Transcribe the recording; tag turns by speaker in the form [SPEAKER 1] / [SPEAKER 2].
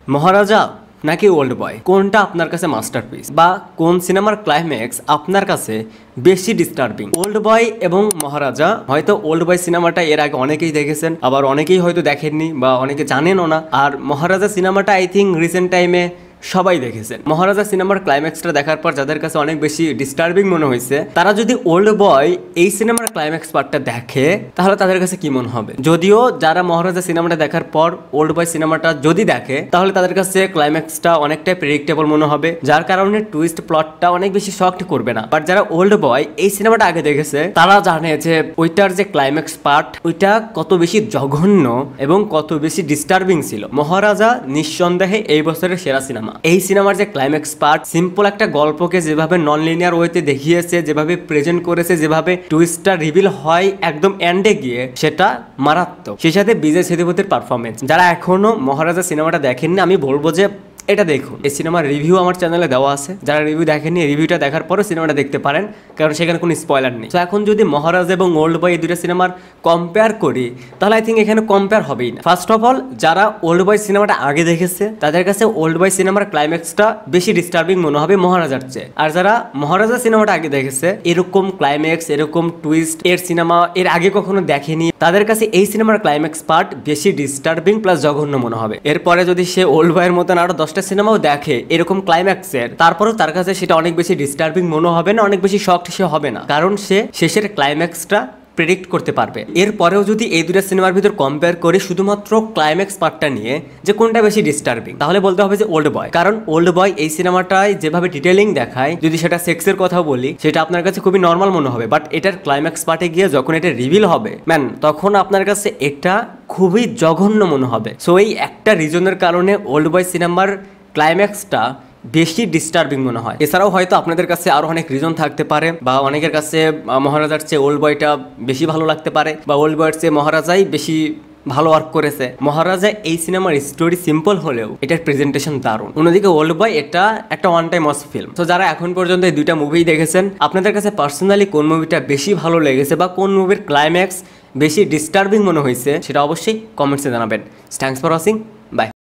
[SPEAKER 1] মহারাজা নাকি ওল্ড বয়, কোনটা আপনার কাছে মাস্টারপিস বা কোন সিনেমার ক্লাইম্যাক্স আপনার কাছে বেশি ডিস্টার্বিং? ওল্ড বয় এবং মহারাজা। হয়তো ওল্ড বয় সিনেমাটা এর আগে অনেকেই দেখেছেন, আবার অনেকেই হয়তো দেখেননি বা অনেকে জানেনও না। আর মহারাজা সিনেমাটা আই থিঙ্ক রিসেন্ট টাইমে সবাই দেখেছেন। মহারাজা সিনেমার ক্লাইম্যাক্সটা দেখার পর যাদের কাছে অনেক বেশি ডিস্টার্বিং মনে হয়েছে, তারা যদি ওল্ড বয় এই সিনেমার ক্লাইম্যাক্স পার্টটা দেখে তাহলে তাদের কাছে কি মনে হবে? যদিও যারা মহারাজা সিনেমাটা দেখার পর ওল্ড বয় সিনেমাটা যদি দেখে তাহলে তাদের কাছে ক্লাইম্যাক্সটা অনেকটাই প্রেডিক্টেবল মনে হবে, যার কারণে টুইস্ট প্লটটা অনেক বেশি শক্ট করবে না। বাট যারা ওল্ড বয় এই সিনেমাটা আগে দেখেছে তারা জানে যে ওইটার যে ক্লাইম্যাক্স পার্ট ওইটা কত বেশি জঘন্য এবং কত বেশি ডিস্টার্বিং ছিল। মহারাজা নিঃসন্দেহে এই বছরের সেরা সিনেমা। এই সিনেমার যে ক্লাইম্যাক্স পার্ট, সিম্পল একটা গল্পকে যেভাবে নন লিনিয়ার ওয়েতে দেখিয়েছে, যেভাবে প্রেজেন্ট করেছে, যেভাবে টুইস্টটা রিভিল হয় একদম এন্ডে গিয়ে, সেটা মারাত্মক। সেই সাথে বিজয় সেতুপতির পারফরমেন্স। যারা এখনো মহারাজা সিনেমাটা দেখেননি, আমি বলবো যে এটা দেখুন। এই সিনেমার রিভিউ আমার চ্যানেলে দেওয়া আছে, যারা রিভিউ দেখেননি রিভিউটা দেখার পরে সিনেমাটা দেখতে পারেন, কারণ সেখানে কোনো স্পয়লার নেই। তো এখন যদি মহারাজ এবং ওল্ড বয় এই দুটো সিনেমার কম্পেয়ার করি তাহলে আই থিঙ্ক এখানে কম্পেয়ার হবেই না। ফার্স্ট অফ অল, যারা ওল্ড বয় সিনেমাটা আগে দেখেছে তাদের কাছে ওল্ড বয় সিনেমার ক্লাইম্যাক্সটা বেশি ডিস্টার্বিং মনে হবে মহারাজার চেয়ে। আর যারা মহারাজা সিনেমাটা আগে দেখেছে, এরকম ক্লাইম্যাক্স, এরকম টুইস্ট এর সিনেমা এর আগে কখনো দেখেনি, তাদের কাছে এই সিনেমার ক্লাইম্যাক্স পার্ট বেশি ডিস্টার্বিং প্লাস জঘন্য মনে হবে। এরপরে যদি সে ওল্ড বয়ের মতন আরো 10টা সিনেমাও দেখে এরকম ক্লাইম্যাক্সের, তারপরেও তার কাছে সেটা অনেক বেশি ডিস্টার্বিং মনে হবে না, অনেক বেশি শকড সে হবে না, কারণ সে শেষের ক্লাইম্যাক্সটা প্রেডিক্ট করতে পারবে। এরপরেও যদি এই দুটো সিনেমার ভিতর কম্পেয়ার করি শুধুমাত্র ক্লাইম্যাক্স পার্টটা নিয়ে যে কোনটা বেশি ডিস্টার্বিং, তাহলে বলতে হবে যে ওল্ড বয়। কারণ ওল্ড বয় এই সিনেমাটায় যেভাবে ডিটেলিং দেখায়, যদি সেটা সেক্সের কথা বলি, সেটা আপনার কাছে খুবই নর্মাল মনে হবে। বাট এটার ক্লাইম্যাক্স পার্টে গিয়ে যখন এটা রিভিল হবে ম্যান, তখন আপনার কাছে এটা খুবই জঘন্য মনে হবে। সো এই একটা রিজনের কারণে ওল্ড বয় সিনেমার ক্লাইম্যাক্সটা বেশি ডিস্টার্বিং মনে হয়। এছাড়াও হয়তো আপনাদের কাছে আরো অনেক রিজন থাকতে পারে, বা অনেকের কাছে মহারাজার চেয়ে ওল্ড বয়টা বেশি ভালো লাগতে পারে, বা ওল্ড বয়ের চেয়ে মহারাজাই বেশি ভালো ওয়ার্ক করেছে। মহারাজা এই সিনেমার স্টোরি সিম্পল হলেও এটার প্রেজেন্টেশন দারুণ। অন্যদিকে ওল্ড বয় এটা একটা ওয়ান টাইম ওয়াচ ফিল্ম। তো যারা এখন পর্যন্ত এই দুইটা মুভি দেখেছেন, আপনাদের কাছে পার্সোনালি কোন মুভিটা বেশি ভালো লেগেছে বা কোন মুভির ক্লাইম্যাক্স বেশি ডিস্টার্বিং মনে হয়েছে সেটা অবশ্যই কমেন্টসে জানাবেন। Thanks for watching, by.